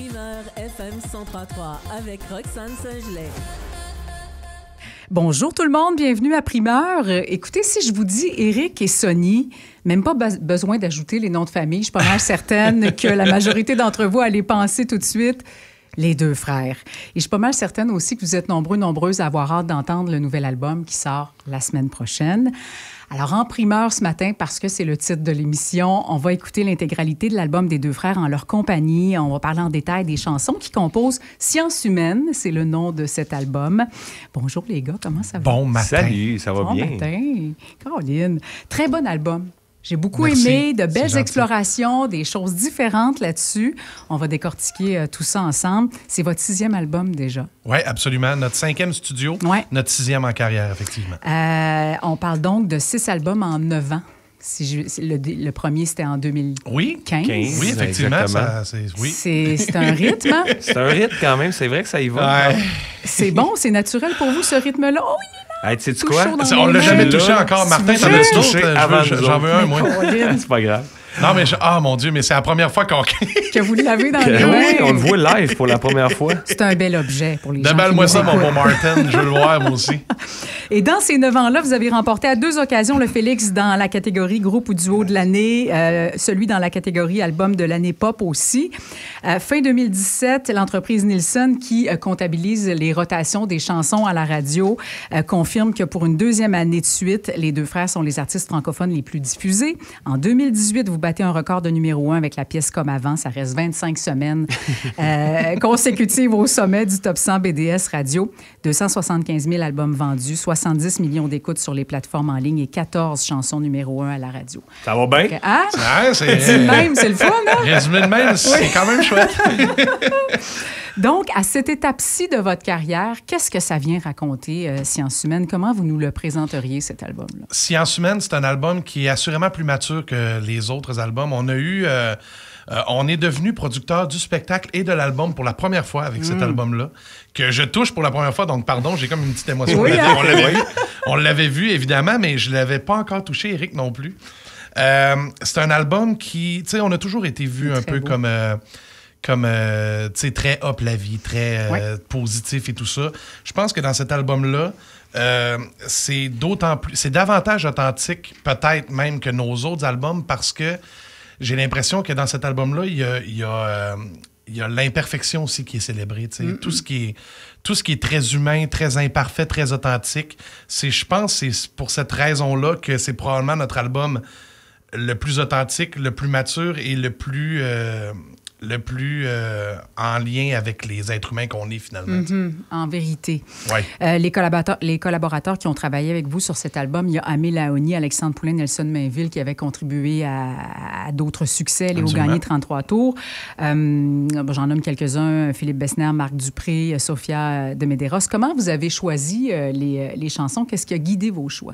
Primeur FM 103.3 avec Roxane Saint-Gelais. Bonjour tout le monde, bienvenue à Primeur. Écoutez, si je vous dis Éric et Sonny, même pas besoin d'ajouter les noms de famille. Je suis pas mal certaine que la majorité d'entre vous allez penser tout de suite les deux frères. Et je suis pas mal certaine aussi que vous êtes nombreuses à avoir hâte d'entendre le nouvel album qui sort la semaine prochaine. Alors, en primeur ce matin, parce que c'est le titre de l'émission, on va écouter l'intégralité de l'album des deux frères en leur compagnie. On va parler en détail des chansons qui composent Science humaine, c'est le nom de cet album. Bonjour les gars, comment ça va? Bon matin. Salut, ça va bien? Bon matin. Caroline, très bon album. J'ai beaucoup aimé, de belles explorations, des choses différentes là-dessus. On va décortiquer tout ça ensemble. C'est votre 6e album déjà. Oui, absolument. Notre 5e studio, notre 6e en carrière, effectivement. On parle donc de 6 albums en 9 ans. Le premier, c'était en 2015. Oui, effectivement. C'est un rythme. Hein? C'est un rythme quand même. C'est vrai que ça y va. Ouais. C'est bon, c'est naturel pour vous, ce rythme-là. Oh, hey, tu sais quoi? On l'a jamais touché encore. Martin, t'en as touché avant. J'en veux un, moi. C'est pas grave. Non, mais mon Dieu, mais c'est la première fois que vous l'avez dans le Oui, on le voit live pour la première fois. C'est un bel objet pour les gens. Déballe-moi ça, mon bon Martin. Je veux le voir, moi aussi. Et dans ces 9 ans-là, vous avez remporté à 2 occasions le Félix dans la catégorie groupe ou duo de l'année, celui dans la catégorie album de l'année pop aussi. Fin 2017, l'entreprise Nielsen, qui comptabilise les rotations des chansons à la radio, confirme que pour une 2e année de suite, les deux frères sont les artistes francophones les plus diffusés. En 2018, vous battez un record de numéro 1 avec la pièce Comme avant. Ça reste 25 semaines consécutives au sommet du top 100 BDS Radio. 275 000 albums vendus, 70 millions d'écoutes sur les plateformes en ligne et 14 chansons numéro 1 à la radio. Ça va bien? Donc, hein? C'est le même, c'est le fun, hein? Résumé de même, c'est quand même chouette. Donc, à cette étape-ci de votre carrière, qu'est-ce que ça vient raconter, Science humaine? Comment vous nous le présenteriez, cet album-là? Science humaine, c'est un album qui est assurément plus mature que les autres albums. On est devenu producteur du spectacle et de l'album pour la première fois avec cet album-là, que je touche pour la première fois. Donc, pardon, j'ai comme une petite émotion. Oui, on l'avait vu, évidemment, mais je ne l'avais pas encore touché, Éric non plus. C'est un album qui, tu sais, on a toujours été vu un peu beau. comme tu sais, très hop la vie, très positif et tout ça. Je pense que dans cet album-là, c'est davantage authentique, peut-être même que nos autres albums, parce que j'ai l'impression que dans cet album-là, il y a l'imperfection aussi qui est célébrée. Tout ce qui est très humain, très imparfait, très authentique. Je pense que c'est pour cette raison-là que c'est probablement notre album le plus authentique, le plus mature et le plus en lien avec les êtres humains qu'on est finalement. En vérité. Ouais. Les collaborateurs qui ont travaillé avec vous sur cet album, il y a Amé Laoni, Alexandre Poulain, Nelson Mainville qui avaient contribué à d'autres succès, Léo Gagné, 33 tours. J'en nomme quelques-uns, Philippe Besnéard, Marc Dupré, Sophia de Medeiros. Comment vous avez choisi les chansons? Qu'est-ce qui a guidé vos choix?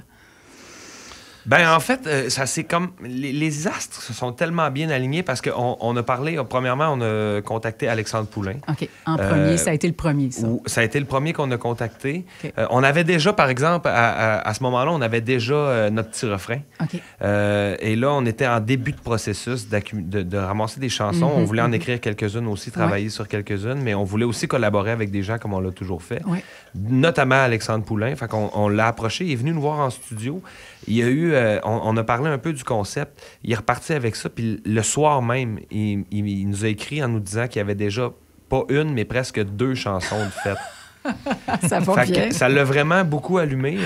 Ben en fait, ça c'est comme les astres se sont tellement bien alignés parce qu'on a parlé, premièrement, on a contacté Alexandre Poulain. OK. En premier, ça a été le premier, ça. Ça a été le premier qu'on a contacté. Okay. On avait déjà, par exemple, à ce moment-là, on avait déjà notre petit refrain. OK. Et là, on était en début de processus de ramasser des chansons. On voulait en écrire quelques-unes aussi, travailler sur quelques-unes, mais on voulait aussi collaborer avec des gens comme on l'a toujours fait. Notamment Alexandre Poulain. Fait qu'on l'a approché, il est venu nous voir en studio. Il y a eu, on a parlé un peu du concept. Il est reparti avec ça. Puis le soir même, il nous a écrit en nous disant qu'il y avait déjà pas une, mais presque 2 chansons de fête. Ça va bien. Ça l'a vraiment beaucoup allumé,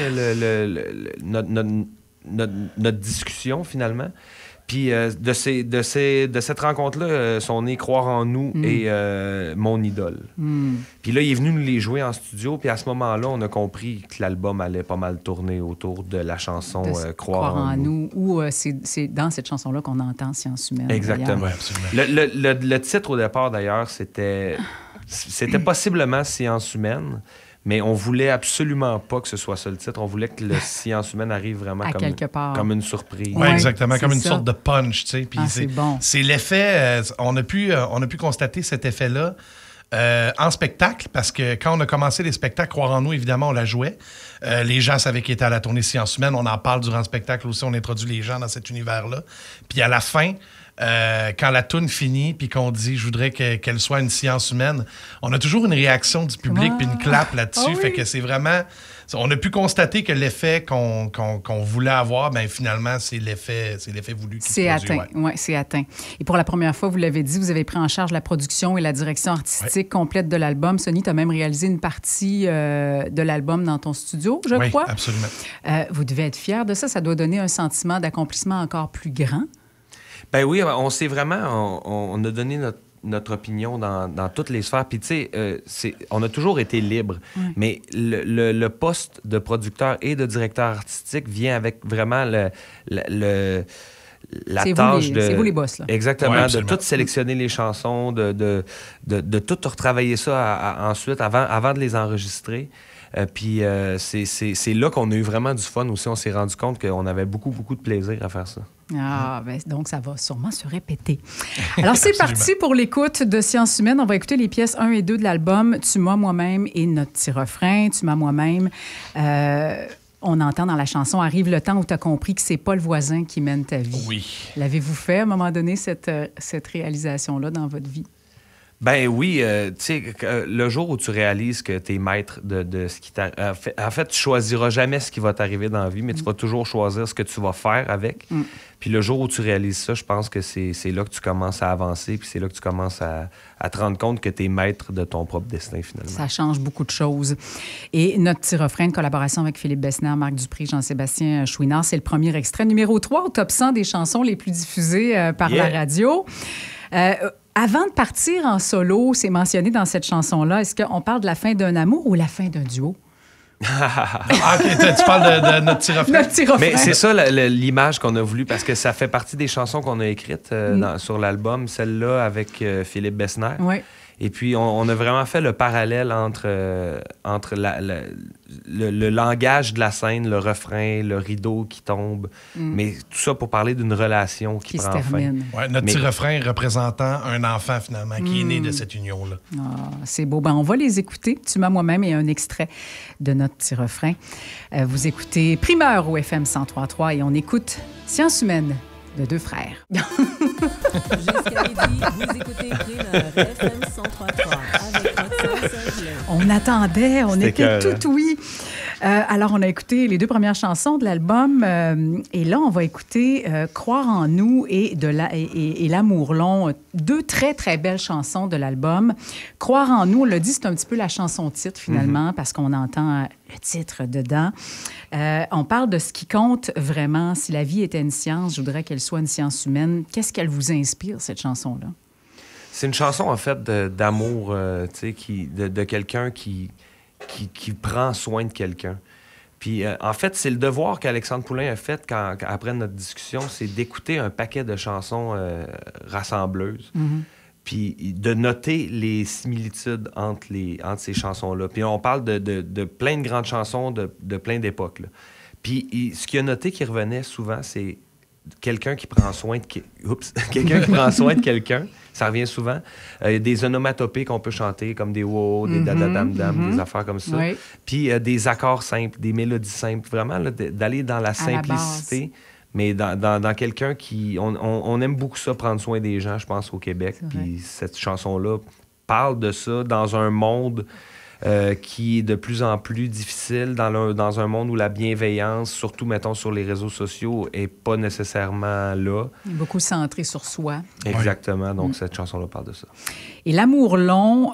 notre discussion, finalement. Puis de cette rencontre-là, son nez Croire en nous et Mon idole. Puis là, il est venu nous les jouer en studio. Puis à ce moment-là, on a compris que l'album allait pas mal tourner autour de la chanson Croire en nous. Ou c'est dans cette chanson-là qu'on entend Science humaine. Exactement. Ouais, absolument. Le titre, au départ, d'ailleurs, c'était possiblement Science humaine. Mais on voulait absolument pas que ce soit ça le titre. On voulait que le Science humaine arrive vraiment comme une surprise. Oui, exactement, comme une sorte de punch, tu sais. Puis c'est bon. C'est l'effet... on a pu constater cet effet-là en spectacle, parce que quand on a commencé les spectacles, Croire en nous, évidemment, on la jouait. Les gens savaient qu'il était à la tournée Science humaine. On en parle durant le spectacle aussi. On introduit les gens dans cet univers-là. Puis à la fin... quand la toune finit puis qu'on dit « je voudrais qu'elle soit une science humaine », on a toujours une réaction du public puis une clap là-dessus. Oui. Fait que c'est vraiment... On a pu constater que l'effet qu'on voulait avoir, ben finalement, c'est l'effet voulu qui se produit. C'est atteint, oui, c'est atteint. Et pour la première fois, vous l'avez dit, vous avez pris en charge la production et la direction artistique complète de l'album. Sonny, tu as même réalisé une partie de l'album dans ton studio, je crois. Oui, absolument. Vous devez être fier de ça. Ça doit donner un sentiment d'accomplissement encore plus grand. Ben oui, on s'est vraiment... On a donné notre opinion dans toutes les sphères. Puis, tu sais, on a toujours été libre, mais le poste de producteur et de directeur artistique vient avec vraiment la tâche de... C'est vous les boss, là. Exactement, de tout sélectionner les chansons, de tout retravailler ça ensuite, avant de les enregistrer. Puis c'est là qu'on a eu vraiment du fun aussi. On s'est rendu compte qu'on avait beaucoup, beaucoup de plaisir à faire ça. Ben, donc, ça va sûrement se répéter. Alors, c'est parti pour l'écoute de Sciences humaines. On va écouter les pièces 1 et 2 de l'album « Tu m'as moi-même » et notre petit refrain « Tu m'as moi-même ». On entend dans la chanson « Arrive le temps où tu as compris que c'est pas le voisin qui mène ta vie ». Oui. L'avez-vous fait à un moment donné, cette réalisation-là dans votre vie? Ben oui, tu sais, le jour où tu réalises que tu es maître de ce qui t'arrive... En fait, tu choisiras jamais ce qui va t'arriver dans la vie, mais tu vas toujours choisir ce que tu vas faire avec. Puis le jour où tu réalises ça, je pense que c'est là que tu commences à avancer, puis c'est là que tu commences à te rendre compte que tu es maître de ton propre destin, finalement. Ça change beaucoup de choses. Et notre petit refrain de collaboration avec Philippe Besnéard, Marc Dupré, Jean-Sébastien Chouinard, c'est le premier extrait, numéro 3 au top 100 des chansons les plus diffusées par la radio. Avant de partir en solo, c'est mentionné dans cette chanson-là, est-ce qu'on parle de la fin d'un amour ou la fin d'un duo? OK, tu parles de notre petit refrain? Notre petit refrain. Mais c'est ça l'image qu'on a voulu, parce que ça fait partie des chansons qu'on a écrites sur l'album, celle-là avec Philippe Besnéard. Oui. Et puis, on a vraiment fait le parallèle entre le langage de la scène, le refrain, le rideau qui tombe. Mais tout ça pour parler d'une relation qui prend fin. Ouais, notre petit refrain représentant un enfant, finalement, qui est né de cette union-là. Ah, c'est beau. Ben, on va les écouter. Tu m'as moi-même et un extrait de notre petit refrain. Vous écoutez Primeur au FM 103.3 et on écoute Sciences humaines de deux frères. Jusqu'à midi, vous écoutez Primeur FM 103.3 avec Roxane Saint-Gelais. On attendait, on était tout oui. Alors, on a écouté les deux premières chansons de l'album et là, on va écouter Croire en nous et L'amour long, deux très, très belles chansons de l'album. Croire en nous, on l'a dit, c'est un petit peu la chanson-titre finalement parce qu'on entend le titre dedans. On parle de ce qui compte vraiment. Si la vie était une science, je voudrais qu'elle soit une science humaine. Qu'est-ce qu'elle vous inspire, cette chanson-là? C'est une chanson, en fait, d'amour, tu sais, de quelqu'un qui prend soin de quelqu'un. Puis, en fait, c'est le devoir qu'Alexandre Poulain a fait après notre discussion, c'est d'écouter un paquet de chansons rassembleuses, puis de noter les similitudes entre ces chansons-là. Puis on parle de plein de grandes chansons de plein d'époques, là. Puis ce qu'il a noté qui revenait souvent, c'est quelqu'un qui prend soin de quelqu'un qui prend soin de quelqu'un. Ça revient souvent. Il y a des onomatopées qu'on peut chanter, comme des wow, des dada-dam-dam, des affaires comme ça. Oui. Puis des accords simples, des mélodies simples. Vraiment, là, d'aller dans la simplicité, mais dans quelqu'un qui... On aime beaucoup ça, prendre soin des gens, je pense, au Québec. Puis cette chanson-là parle de ça dans un monde... qui est de plus en plus difficile dans un monde où la bienveillance, surtout, mettons, sur les réseaux sociaux, n'est pas nécessairement là. Beaucoup centré sur soi. Exactement. Donc, cette chanson-là parle de ça. Et L'amour long,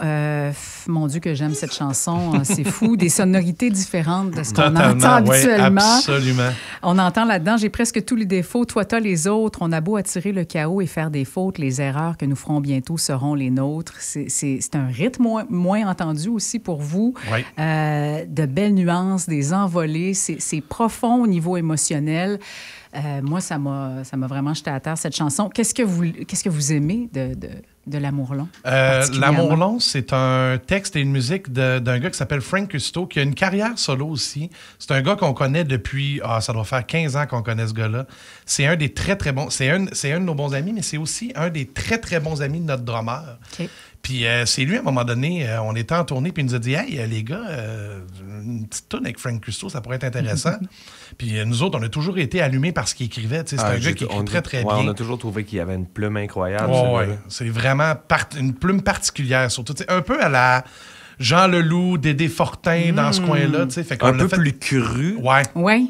mon Dieu que j'aime cette chanson, hein, c'est fou. Des sonorités différentes de ce qu'on entend habituellement. Absolument. On entend là-dedans, j'ai presque tous les défauts, toi t'as les autres. On a beau attirer le chaos et faire des fautes, les erreurs que nous ferons bientôt seront les nôtres. C'est un rythme moins entendu aussi pour vous. Oui. De belles nuances, des envolées. C'est profond au niveau émotionnel. Moi, ça m'a vraiment jeté à terre, cette chanson. Qu'est-ce que vous aimez de L'amour long? L'amour long, c'est un texte et une musique d'un gars qui s'appelle Frank Custo, qui a une carrière solo aussi. C'est un gars qu'on connaît depuis... ça doit faire 15 ans qu'on connaît ce gars-là. C'est un des très, très bons... C'est un de nos bons amis, mais c'est aussi un des très, très bons amis de notre drummer. OK. Puis c'est lui, à un moment donné, on était en tournée, puis il nous a dit « Hey, les gars, une petite toune avec Frank Custo, ça pourrait être intéressant. » Puis nous autres, on a toujours été allumés par ce qu'il écrivait. C'est un gars qui écrit très, très bien. On a toujours trouvé qu'il avait une plume incroyable. C'est vraiment une plume particulière, surtout. Un peu à la Jean Leloup, Dédé Fortin dans ce coin-là. Un peu plus cru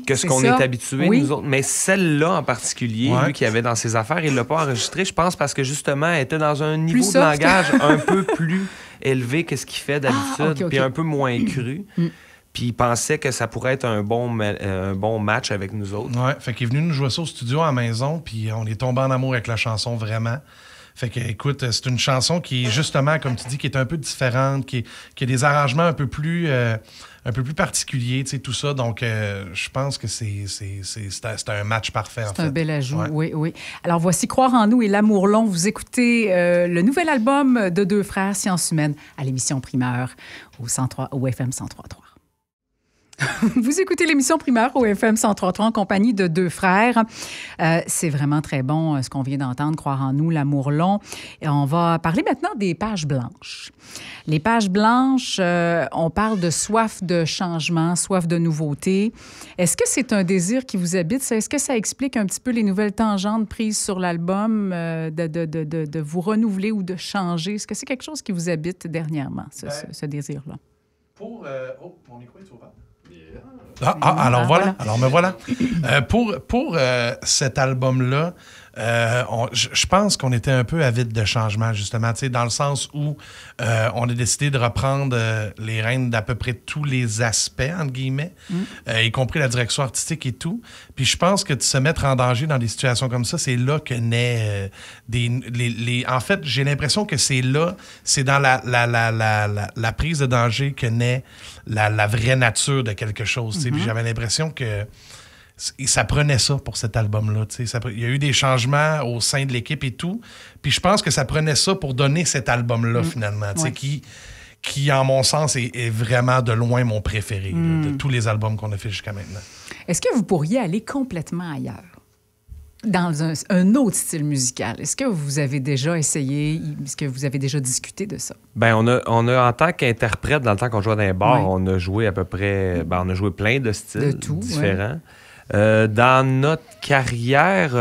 que ce qu'on est habitué, nous autres. Mais celle-là en particulier, lui qui avait dans ses affaires, il l'a pas enregistrée, je pense, parce que justement, elle était dans un niveau de langage un peu plus élevé que ce qu'il fait d'habitude, puis un peu moins cru. Puis il pensait que ça pourrait être un bon match avec nous autres. Ouais, fait qu'il est venu nous jouer ça au studio à la maison, puis on est tombé en amour avec la chanson, vraiment. Fait que, écoute, c'est une chanson qui est justement, comme tu dis, qui est un peu différente, qui a des arrangements un peu plus particuliers, tu sais, tout ça. Donc, je pense que c'est un match parfait, en fait. C'est un bel ajout, oui. Alors, voici Croire en nous et L'Amour long. Vous écoutez le nouvel album de Deux frères, Sciences humaines, à l'émission Primeur au FM 103.3. Vous écoutez l'émission Primeur au FM 103.3 en compagnie de Deux frères. C'est vraiment très bon ce qu'on vient d'entendre, Croire en nous, L'Amour long. Et on va parler maintenant des pages blanches. Les pages blanches, on parle de soif de changement, soif de nouveauté. Est-ce que c'est un désir qui vous habite? Est-ce que ça explique un petit peu les nouvelles tangentes prises sur l'album, de vous renouveler ou de changer? Est-ce que c'est quelque chose qui vous habite dernièrement, ce désir-là? Mon micro est ouvert. Alors voilà. Alors me voilà. Pour cet album-là, je pense qu'on était un peu avide de changement, justement, dans le sens où on a décidé de reprendre les rênes d'à peu près tous les aspects, entre guillemets, y compris la direction artistique et tout. Puis je pense que de se mettre en danger dans des situations comme ça, c'est là que naît En fait, j'ai l'impression que c'est dans la prise de danger que naît la vraie nature de quelque chose. Puis j'avais l'impression que ça prenait ça pour cet album-là. Il y a eu des changements au sein de l'équipe et tout. Puis je pense que ça prenait ça pour donner cet album-là, finalement, qui, en mon sens, est vraiment de loin mon préféré de tous les albums qu'on a fait jusqu'à maintenant. Est-ce que vous pourriez aller complètement ailleurs? Dans un autre style musical. Est-ce que vous avez déjà essayé? Est-ce que vous avez déjà discuté de ça? Bien, on a en tant qu'interprète, dans le temps qu'on jouait dans les bars, on a joué à peu près... on a joué plein de styles différents. Dans notre carrière,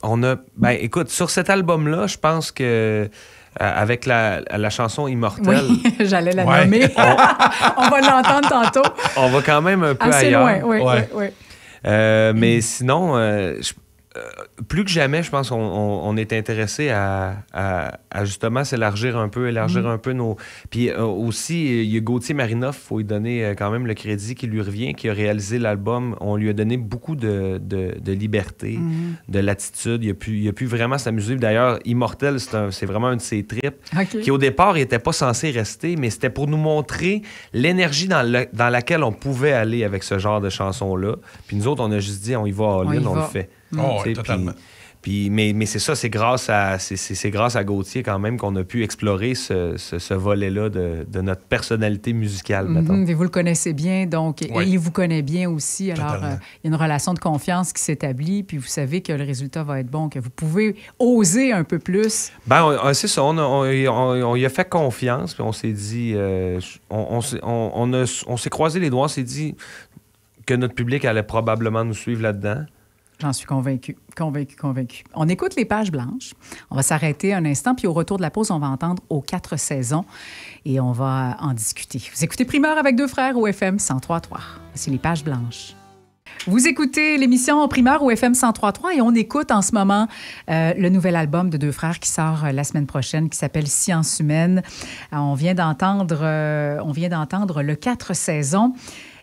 on a... écoute, sur cet album-là, je pense que avec la chanson Immortelle... Oui, j'allais la nommer. On va l'entendre tantôt. On va quand même un peu assez ailleurs. Loin, oui. Mais sinon, plus que jamais, je pense qu'on est intéressé à justement s'élargir un peu, nos... Puis aussi, il y a Gauthier Marinoff, il faut lui donner quand même le crédit qui lui revient, qui a réalisé l'album. On lui a donné beaucoup de liberté, de latitude. Il a pu vraiment s'amuser. D'ailleurs, Immortel, c'est vraiment un de ses trips, qui au départ, il n'était pas censé rester, mais c'était pour nous montrer l'énergie dans laquelle on pouvait aller avec ce genre de chansons-là. Puis nous autres, on a juste dit, on y va all-in, on le fait. Totalement. Mais c'est ça, c'est grâce à Gauthier quand même qu'on a pu explorer ce volet-là de notre personnalité musicale, mettons. Et vous le connaissez bien, donc, et il vous connaît bien aussi. Alors, il y a une relation de confiance qui s'établit, puis vous savez que le résultat va être bon, que vous pouvez oser un peu plus. C'est ça, on y a fait confiance, puis on s'est dit, on s'est croisé les doigts, on s'est dit que notre public allait probablement nous suivre là-dedans. J'en suis convaincue. On écoute les pages blanches. On va s'arrêter un instant, puis au retour de la pause, on va entendre aux 4 saisons et on va en discuter. Vous écoutez Primeur avec Deux frères au FM 103.3. Voici les pages blanches. Vous écoutez l'émission Primeur au FM 103.3 et on écoute en ce moment le nouvel album de Deux frères qui sort la semaine prochaine, qui s'appelle Sciences humaines. On vient d'entendre le 4 saisons.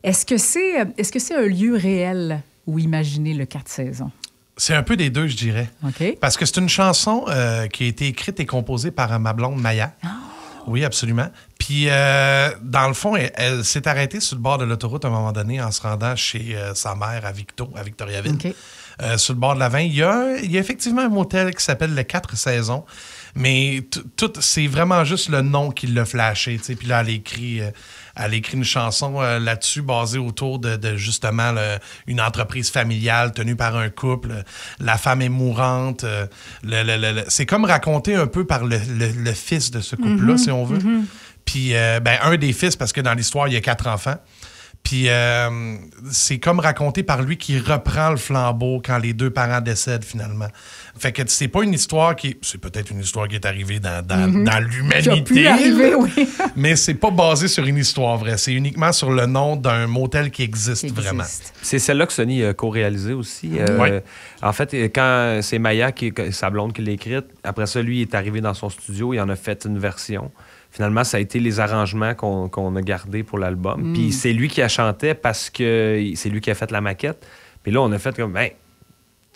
Est-ce que c'est un lieu réel ou imaginer le 4 saisons? C'est un peu des deux, je dirais. OK. Parce que c'est une chanson qui a été écrite et composée par ma blonde Maya. Oh. Oui, absolument. Puis, dans le fond, elle s'est arrêtée sur le bord de l'autoroute à un moment donné en se rendant chez sa mère à Victoriaville. Okay. Sur le bord de la 20. Il y a effectivement un motel qui s'appelle le 4 saisons, mais c'est vraiment juste le nom qui l'a flashé. Puis là, elle a écrit une chanson là-dessus basée autour de justement une entreprise familiale tenue par un couple. La femme est mourante. C'est comme raconté un peu par le fils de ce couple-là, si on veut. Puis un des fils, parce que dans l'histoire, il y a 4 enfants. Puis c'est comme raconté par lui qui reprend le flambeau quand les deux parents décèdent finalement. Fait que c'est pas une histoire c'est peut-être une histoire qui est arrivée dans l'humanité. Qui a pu arriver, oui. Mais c'est pas basé sur une histoire vraie. C'est uniquement sur le nom d'un motel qui existe vraiment. C'est celle-là que Sony a co-réalisé aussi. En fait, quand c'est Maya, sa blonde, qui l'a écrite, après ça, lui, il est arrivé dans son studio, il en a fait une version. Finalement, ça a été les arrangements qu'on a gardés pour l'album. Puis c'est lui qui a chanté parce que c'est lui qui a fait la maquette. Puis là, on a fait comme,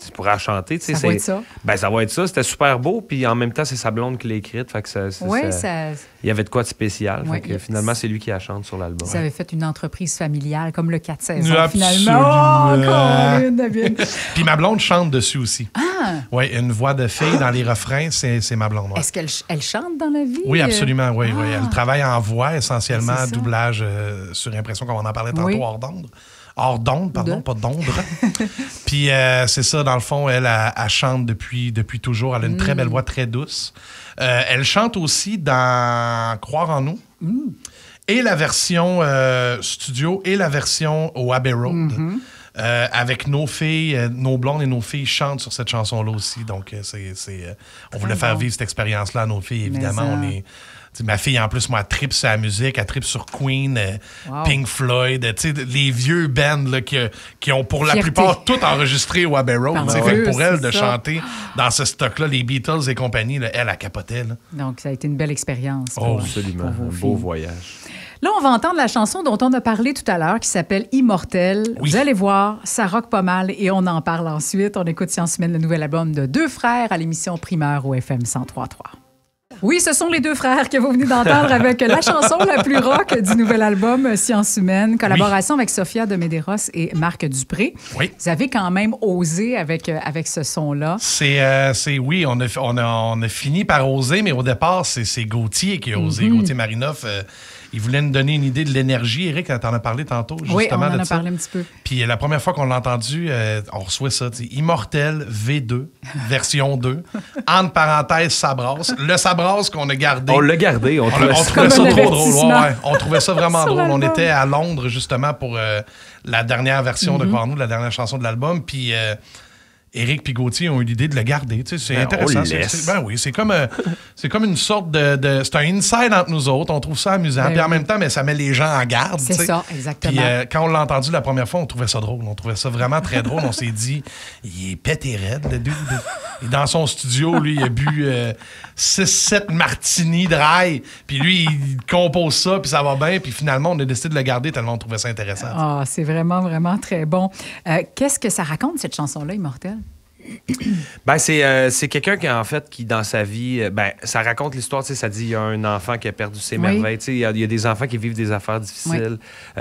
tu pourras chanter. Ça va être ça. Ben, ça va être ça. C'était super beau. Puis en même temps, c'est sa blonde qui l'a écrite. Fait que il y avait de quoi de spécial. Fait que finalement, c'est lui qui la chante sur l'album. Vous avez fait une entreprise familiale comme le 4 saisons, finalement. Oh, David. Puis ma blonde chante dessus aussi. Ah! Oui, une voix de fille dans les refrains, c'est ma blonde. Ouais. Est-ce qu'elle chante dans la vie? Oui, absolument. Oui. Elle travaille en voix, essentiellement, doublage sur impression, comme on en parlait tantôt, hors d'onde. Hors d'onde, pardon, pas d'ombre. Puis c'est ça, dans le fond, elle chante depuis toujours. Elle a une très belle voix, très douce. Elle chante aussi dans Croire en nous. Et la version studio et la version au Abbey Road. Avec nos filles, nos blondes et nos filles chantent sur cette chanson-là aussi. Donc, on voulait faire vivre cette expérience-là à nos filles, évidemment. Ma fille, en plus, moi, elle tripe sur la musique, elle tripe sur Queen, Pink Floyd, les vieux bands là, qui ont pour la plupart tout enregistré au Abbey Road. Fait que pour elle, de chanter dans ce stock-là, les Beatles et compagnie, là, elle capotait. Là. Donc, ça a été une belle expérience. Absolument. Un beau voyage. Là, on va entendre la chanson dont on a parlé tout à l'heure, qui s'appelle Immortel. Oui. Vous allez voir, ça rock pas mal et on en parle ensuite. On écoute Science Humaine, le nouvel album de deux frères à l'émission Primeur au FM 103.3. Oui, ce sont les deux frères que vous venez d'entendre avec la chanson la plus rock du nouvel album Science Humaine, collaboration avec Sophia de Medeiros et Marc Dupré. Oui. Vous avez quand même osé avec ce son-là. Oui, on a fini par oser, mais au départ, c'est Gauthier qui a osé. Gauthier Marinoff, il voulait nous donner une idée de l'énergie. Éric, t'en as parlé tantôt, justement. Oui, on en a ça. parlé un petit peu. Puis la première fois qu'on l'a entendu, on reçoit ça, Immortel V2, version 2, entre parenthèses, Sabrasse. Le Sabrasse qu'on a gardé. On l'a gardé. On trouvait ça trop drôle. On trouvait ça vraiment drôle. On était à Londres, justement, pour la dernière version de Croire-nous, la dernière chanson de l'album. Puis Éric et Gauthier ont eu l'idée de le garder. C'est intéressant. C'est comme une sorte de... C'est un inside entre nous autres. On trouve ça amusant. Puis en même temps, mais ça met les gens en garde. C'est ça, exactement. Puis quand on l'a entendu la première fois, on trouvait ça drôle. On trouvait ça vraiment très drôle. On s'est dit, il est pété raide, le dude. Et dans son studio, lui, il a bu 6-7 martini dry. Puis lui, il compose ça, puis ça va bien. Puis finalement, on a décidé de le garder tellement on trouvait ça intéressant. Ah, c'est vraiment, vraiment très bon. Qu'est-ce que ça raconte, cette chanson-là, Immortel? Ben, c'est quelqu'un qui, dans sa vie, ça raconte l'histoire, ça dit il y a un enfant qui a perdu ses merveilles, il y a des enfants qui vivent des affaires difficiles,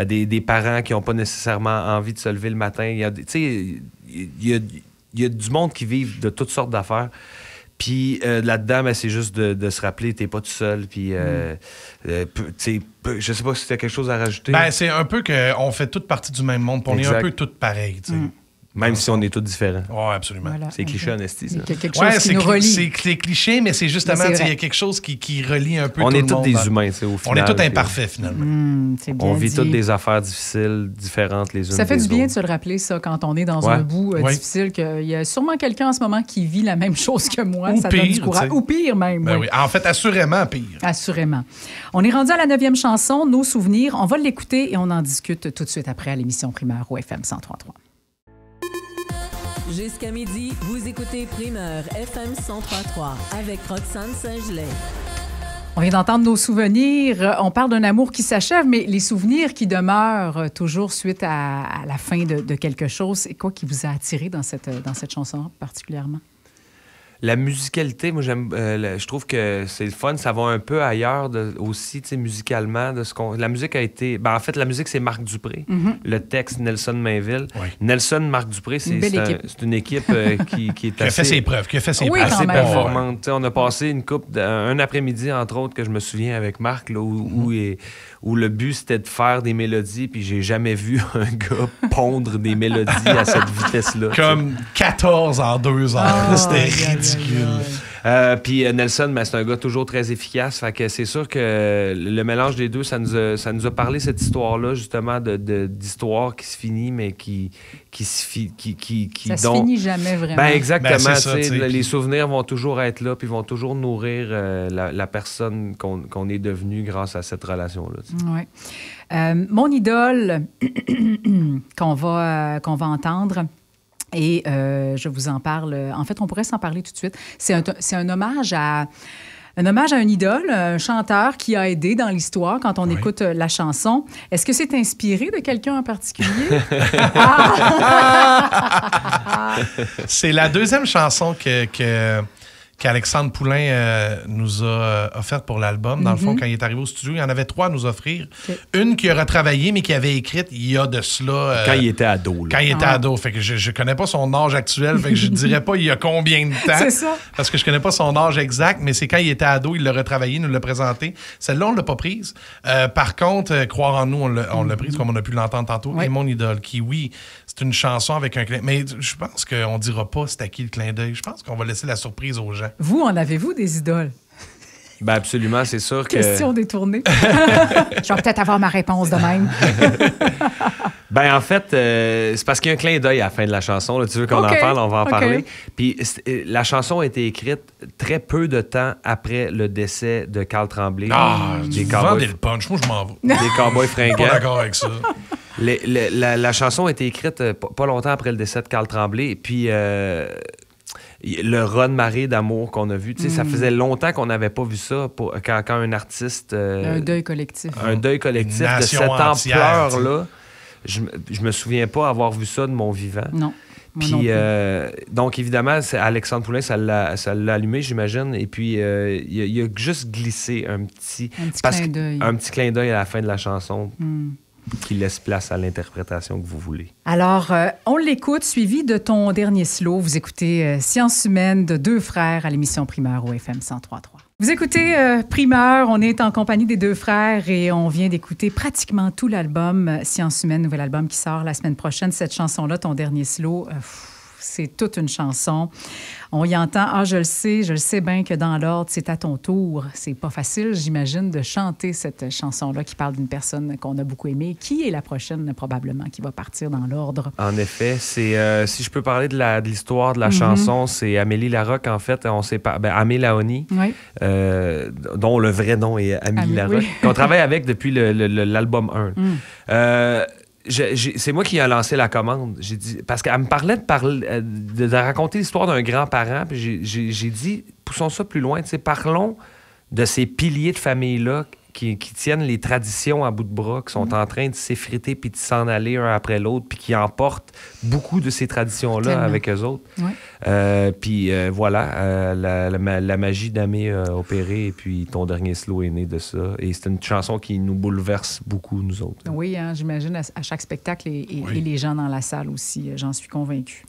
des parents qui n'ont pas nécessairement envie de se lever le matin, il y a du monde qui vit de toutes sortes d'affaires. Puis là-dedans, c'est juste de se rappeler, t'es pas tout seul. Puis, je sais pas si tu as quelque chose à rajouter. Ben, c'est un peu qu'on fait toute partie du même monde, puis on est un peu tous pareils, tu sais. Même si on est tous différents. Oui, absolument. Voilà, c'est cliché, honesty. Il y a quelque chose qui nous relie. C'est cliché, mais c'est justement, il y a quelque chose qui relie un peu tout le monde. On est tous des humains, au final. On est tous imparfaits, finalement. On vit toutes des affaires difficiles, différentes les unes des autres. Ça fait du bien de se le rappeler, ça, quand on est dans un bout difficile, qu'il y a sûrement quelqu'un en ce moment qui vit la même chose que moi. Ou ça pire, donne du courage. Ou pire, même. Ben oui. En fait, assurément pire. Assurément. On est rendu à la 9e chanson, Nos souvenirs. On va l'écouter et on en discute tout de suite après à l'émission Primeur au FM 103.3. Jusqu'à midi, vous écoutez Primeur FM 103.3 avec Roxane Saint-Gelais. On vient d'entendre Nos souvenirs. On parle d'un amour qui s'achève, mais les souvenirs qui demeurent toujours suite à la fin de quelque chose. C'est quoi qui vous a attiré dans cette chanson particulièrement? La musicalité, moi, je trouve que c'est le fun. Ça va un peu ailleurs aussi, musicalement. La musique a été... en fait, la musique, c'est Marc Dupré. Le texte, Nelson Mainville. Oui. Nelson, Marc Dupré, c'est une équipe qui est qui a fait ses preuves. Assez performante. On a passé un après-midi, entre autres, que je me souviens avec Marc, là, où le but, c'était de faire des mélodies, puis j'ai jamais vu un gars pondre des mélodies à cette vitesse-là. Comme 14 en 2 heures. C'était ridicule. Puis Nelson, c'est un gars toujours très efficace. Fait que c'est sûr que le mélange des deux, ça nous a parlé, cette histoire-là, justement, d'histoire qui se finit, mais qui se finit jamais vraiment. Ben exactement. Ben, ça, les souvenirs vont toujours être là, puis vont toujours nourrir la personne qu'on est devenu grâce à cette relation-là. Oui. Mon idole qu'on va entendre, et je vous en parle. En fait, on pourrait s'en parler tout de suite. C'est un hommage à un idole, un chanteur qui a aidé dans l'histoire quand on écoute la chanson. Est-ce que c'est inspiré de quelqu'un en particulier? C'est la deuxième chanson qu'Alexandre Poulain nous a offerte pour l'album. Dans le fond, quand il est arrivé au studio, il y en avait 3 à nous offrir. Okay. Une qu'il a retravaillée, mais qu'il avait écrite il y a de cela... quand il était ado. Quand il était ado. Fait que je connais pas son âge actuel. Fait que je dirais pas il y a combien de temps. C'est ça. Parce que je connais pas son âge exact, mais c'est quand il était ado, il l'a retravaillé, il nous l'a présenté. Celle-là, on l'a pas prise. Par contre, Croire en nous, on l'a prise, comme on a pu l'entendre tantôt. Et Mon idole, qui, oui, c'est une chanson avec un clin d'œil. Mais je pense qu'on dira pas c'est à qui le clin d'œil. Je pense qu'on va laisser la surprise aux gens. Vous, en avez-vous des idoles? Ben absolument, c'est sûr que... Question détournée. Je vais peut-être avoir ma réponse de même. Ben en fait, c'est parce qu'il y a un clin d'œil à la fin de la chanson. Là. Tu veux qu'on en parle? On va en parler. Puis la chanson a été écrite très peu de temps après le décès de Carl Tremblay. Des vendez le punch. Moi, je m'en vais. Des Cowboys fringants. Pas d'accord avec ça. La chanson a été écrite pas longtemps après le décès de Carl Tremblay. Puis... le raz-de-marée d'amour qu'on a vu, ça faisait longtemps qu'on n'avait pas vu ça quand un artiste... un deuil collectif. Un deuil collectif de cette ampleur-là. Je me souviens pas avoir vu ça de mon vivant. Non. Puis, donc, évidemment, Alexandre Poulain, ça l'a allumé, j'imagine. Et puis, il a juste glissé un petit clin d'œil. Un petit clin d'œil à la fin de la chanson. Qui laisse place à l'interprétation que vous voulez. Alors, on l'écoute, suivi de ton dernier slow. Vous écoutez Sciences humaines de 2 frères à l'émission Primeur au FM 103.3. Vous écoutez Primeur, on est en compagnie des 2 frères et on vient d'écouter pratiquement tout l'album Sciences humaines, nouvel album qui sort la semaine prochaine. Cette chanson-là, ton dernier slow, c'est toute une chanson. On y entend, je le sais bien que dans l'ordre, c'est à ton tour. C'est pas facile, j'imagine, de chanter cette chanson-là qui parle d'une personne qu'on a beaucoup aimée. Qui est la prochaine, probablement, qui va partir dans l'ordre? En effet, c'est si je peux parler de l'histoire de la chanson, c'est Amélie Larocque, en fait. Amé Laoni, dont le vrai nom est Amélie Larocque, qu'on travaille avec depuis l'album 1. C'est moi qui ai lancé la commande. J'ai dit, parce qu'elle me parlait de raconter l'histoire d'un grand-parent. Puis j'ai dit, poussons ça plus loin. Parlons de ces piliers de famille-là qui tiennent les traditions à bout de bras, qui sont en train de s'effriter puis de s'en aller un après l'autre, puis qui emportent beaucoup de ces traditions-là avec eux autres. Puis voilà, la magie d'Amé a opéré, et puis ton dernier slow est né de ça. Et c'est une chanson qui nous bouleverse beaucoup, nous autres. Oui, j'imagine à chaque spectacle et les gens dans la salle aussi, j'en suis convaincue.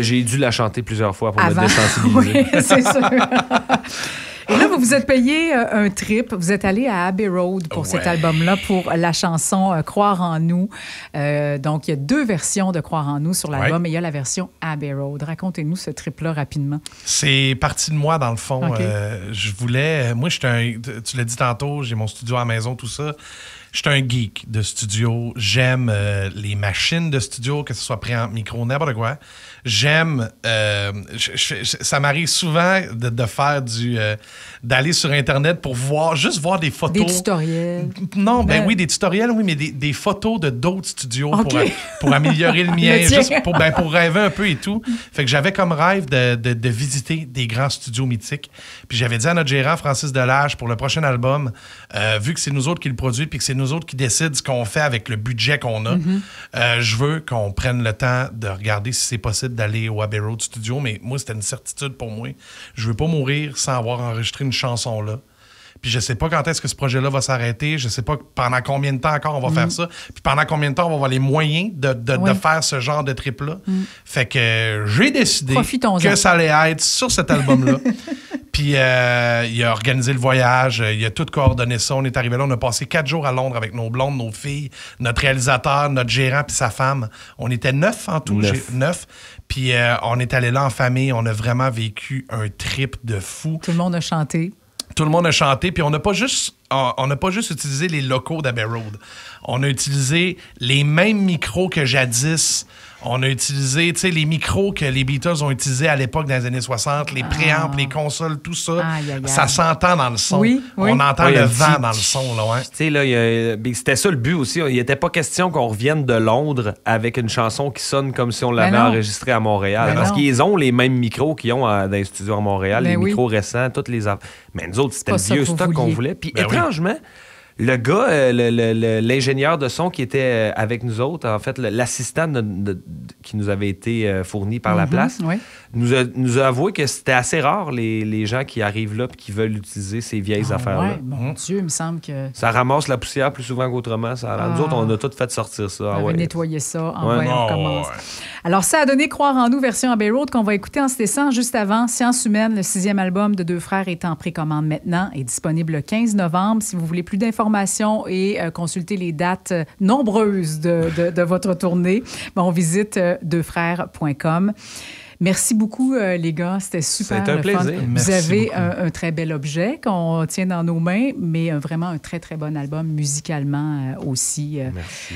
J'ai dû la chanter plusieurs fois pour me désensibiliser. Oui, c'est sûr. Et là, vous vous êtes payé un trip. Vous êtes allé à Abbey Road pour cet album-là, pour la chanson Croire en nous. Donc, il y a 2 versions de Croire en nous sur l'album, et il y a la version Abbey Road. Racontez-nous ce trip-là rapidement. C'est parti de moi, dans le fond. Okay. Je voulais... Moi, tu l'as dit tantôt, j'ai mon studio à la maison, tout ça. Je suis un geek de studio. J'aime les machines de studio, que ce soit préamp, micro, n'importe quoi. J'aime... ça m'arrive souvent de faire d'aller sur Internet pour juste voir des photos. Des tutoriels. Non, oui, des tutoriels, oui, mais des photos de d'autres studios pour améliorer le mien, juste pour rêver un peu et tout. Fait que j'avais comme rêve de visiter des grands studios mythiques. Puis j'avais dit à notre gérant, Francis Delage, pour le prochain album, vu que c'est nous autres qui le produisent puis que c'est nous autres qui décident ce qu'on fait avec le budget qu'on a, je veux qu'on prenne le temps de regarder si c'est possible d'aller au Abbey Road Studio, mais moi, c'était une certitude pour moi. Je veux pas mourir sans avoir enregistré une chanson là. Puis je sais pas quand est-ce que ce projet-là va s'arrêter. Je sais pas pendant combien de temps encore on va faire ça. Puis pendant combien de temps on va avoir les moyens de faire ce genre de trip-là. Fait que j'ai décidé que ça allait être sur cet album-là. Puis il a organisé le voyage, il a tout coordonné ça. On est arrivé là, on a passé 4 jours à Londres avec nos blondes, nos filles, notre réalisateur, notre gérant puis sa femme. On était 9 en tout. 9. Puis on est allé là en famille, on a vraiment vécu un trip de fou. Tout le monde a chanté. Tout le monde a chanté, puis on n'a pas juste utilisé les locaux d'Abbey Road. On a utilisé les mêmes micros que jadis. On a utilisé, tu sais, les micros que les Beatles ont utilisés à l'époque dans les années 60, les préampes, les consoles, tout ça. Ça s'entend dans le son. Oui. On entend le vent dans le son, là, ouais. Tu sais, là, c'était ça le but aussi. Il n'était pas question qu'on revienne de Londres avec une chanson qui sonne comme si on l'avait enregistrée à Montréal. Parce qu'ils ont les mêmes micros qu'ils ont dans les studios à Montréal, les micros récents, toutes les... Mais nous autres, c'était le vieux stock qu'on voulait. Puis étrangement... Le gars, l'ingénieur de son qui était avec nous autres, en fait, l'assistant qui nous avait été fourni par la place, nous a avoué que c'était assez rare les gens qui arrivent là et qui veulent utiliser ces vieilles affaires-là. Ouais, mon Dieu, il me semble que... Ça ramasse la poussière plus souvent qu'autrement. Nous autres, on a tout fait sortir ça. On va nettoyer ça. On commence. Alors, ça a donné Croire en nous, version Abbey Road, qu'on va écouter en se laissant juste avant. Science humaine, le 6e album de Deux Frères est en précommande maintenant, est disponible le 15 novembre. Si vous voulez plus d'informations et consulter les dates nombreuses de votre tournée, on visite deuxfrères.com. Merci beaucoup, les gars. C'était super. C'était un plaisir. Vous avez un très bel objet qu'on tient dans nos mains, mais vraiment un très, très bon album musicalement aussi. Merci.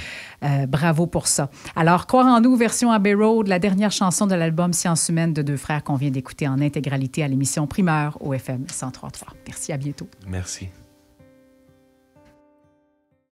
Bravo pour ça. Alors, Croire en nous, version Abbey Road, la dernière chanson de l'album Science humaine de Deux Frères qu'on vient d'écouter en intégralité à l'émission Primeur au FM 103.3. Merci, à bientôt. Merci.